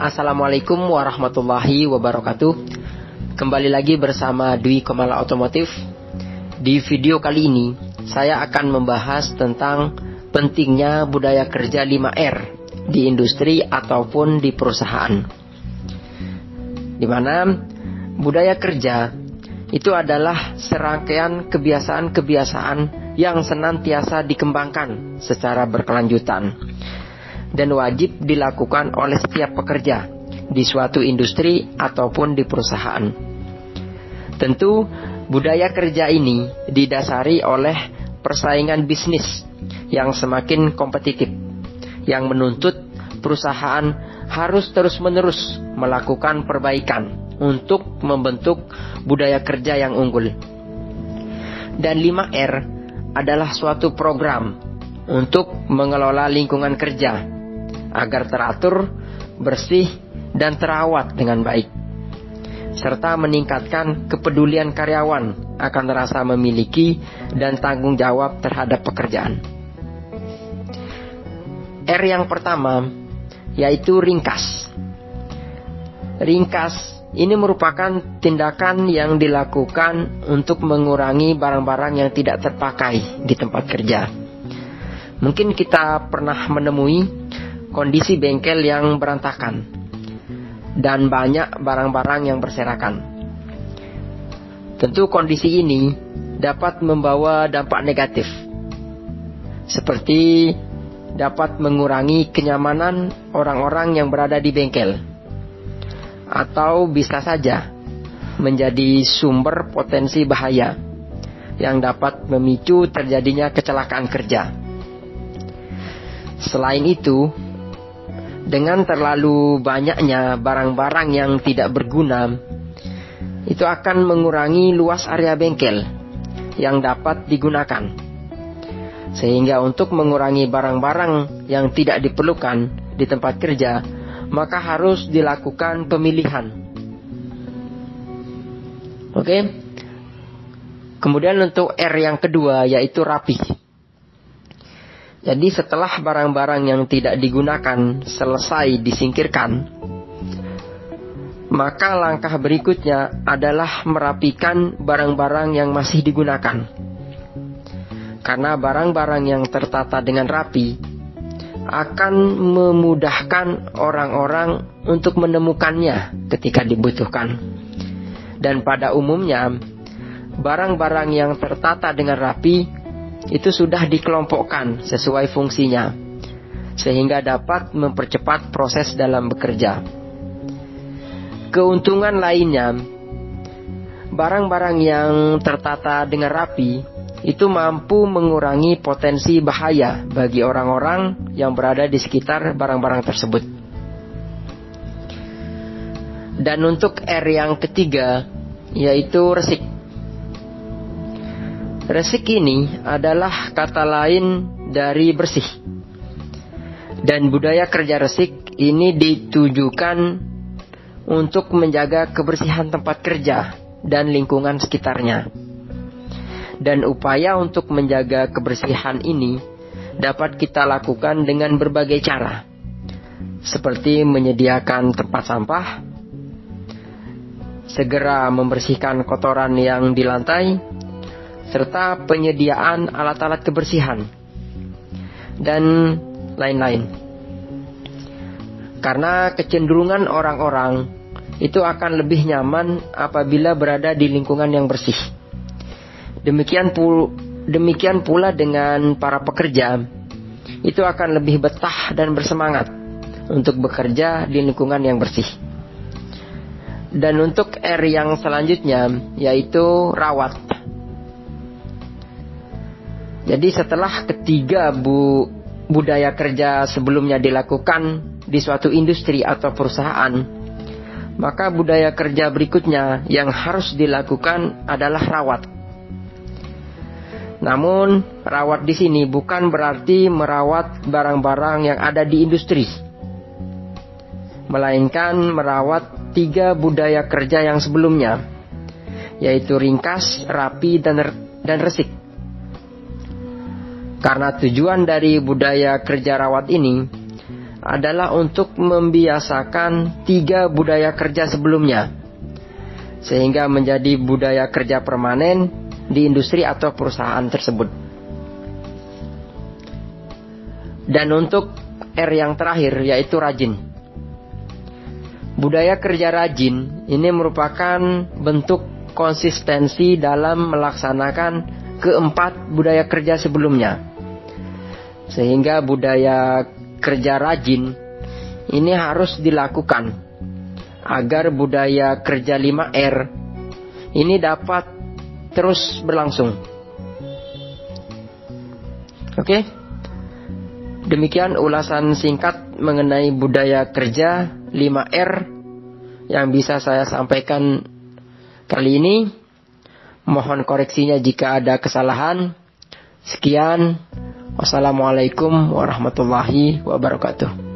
Assalamualaikum warahmatullahi wabarakatuh. Kembali lagi bersama Dwi Komala Otomotif. Di video kali ini saya akan membahas tentang pentingnya budaya kerja 5R di industri ataupun di perusahaan. Di mana budaya kerja itu adalah serangkaian kebiasaan-kebiasaan yang senantiasa dikembangkan secara berkelanjutan dan wajib dilakukan oleh setiap pekerja di suatu industri ataupun di perusahaan. Tentu budaya kerja ini didasari oleh persaingan bisnis yang semakin kompetitif, yang menuntut perusahaan harus terus-menerus melakukan perbaikan untuk membentuk budaya kerja yang unggul. Dan 5R adalah suatu program untuk mengelola lingkungan kerja agar teratur, bersih, dan terawat dengan baik, serta meningkatkan kepedulian karyawan akan rasa memiliki dan tanggung jawab terhadap pekerjaan. R yang pertama yaitu ringkas. Ringkas ini merupakan tindakan yang dilakukan untuk mengurangi barang-barang yang tidak terpakai di tempat kerja. Mungkin kita pernah menemui kondisi bengkel yang berantakan dan banyak barang-barang yang berserakan. Tentu kondisi ini dapat membawa dampak negatif, seperti dapat mengurangi kenyamanan orang-orang yang berada di bengkel, atau bisa saja menjadi sumber potensi bahaya yang dapat memicu terjadinya kecelakaan kerja. Selain itu, dengan terlalu banyaknya barang-barang yang tidak berguna, itu akan mengurangi luas area bengkel yang dapat digunakan. Sehingga untuk mengurangi barang-barang yang tidak diperlukan di tempat kerja, maka harus dilakukan pemilihan. Oke. Kemudian untuk R yang kedua yaitu rapi. Jadi setelah barang-barang yang tidak digunakan selesai disingkirkan, maka langkah berikutnya adalah merapikan barang-barang yang masih digunakan. Karena barang-barang yang tertata dengan rapi akan memudahkan orang-orang untuk menemukannya ketika dibutuhkan. Dan pada umumnya, barang-barang yang tertata dengan rapi itu sudah dikelompokkan sesuai fungsinya, sehingga dapat mempercepat proses dalam bekerja. Keuntungan lainnya, barang-barang yang tertata dengan rapi itu mampu mengurangi potensi bahaya bagi orang-orang yang berada di sekitar barang-barang tersebut. Dan untuk R yang ketiga yaitu resik. Resik ini adalah kata lain dari bersih. Dan budaya kerja resik ini ditujukan untuk menjaga kebersihan tempat kerja dan lingkungan sekitarnya. Dan upaya untuk menjaga kebersihan ini dapat kita lakukan dengan berbagai cara, seperti menyediakan tempat sampah, segera membersihkan kotoran yang di lantai, serta penyediaan alat-alat kebersihan, dan lain-lain. Karena kecenderungan orang-orang itu akan lebih nyaman apabila berada di lingkungan yang bersih. Demikian pula dengan para pekerja, itu akan lebih betah dan bersemangat untuk bekerja di lingkungan yang bersih. Dan untuk R yang selanjutnya yaitu rawat. Jadi setelah ketiga budaya kerja sebelumnya dilakukan di suatu industri atau perusahaan, maka budaya kerja berikutnya yang harus dilakukan adalah rawat. Namun rawat di sini bukan berarti merawat barang-barang yang ada di industri, melainkan merawat 3 budaya kerja yang sebelumnya, yaitu ringkas, rapi, dan resik. Karena tujuan dari budaya kerja rawat ini adalah untuk membiasakan 3 budaya kerja sebelumnya, sehingga menjadi budaya kerja permanen di industri atau perusahaan tersebut. Dan untuk R yang terakhir, yaitu rajin. Budaya kerja rajin ini merupakan bentuk konsistensi dalam melaksanakan keempat budaya kerja sebelumnya, sehingga budaya kerja rajin ini harus dilakukan agar budaya kerja 5R ini dapat terus berlangsung. Oke, demikian ulasan singkat mengenai budaya kerja 5R yang bisa saya sampaikan kali ini. Mohon koreksinya jika ada kesalahan. Sekian. Wassalamualaikum warahmatullahi wabarakatuh.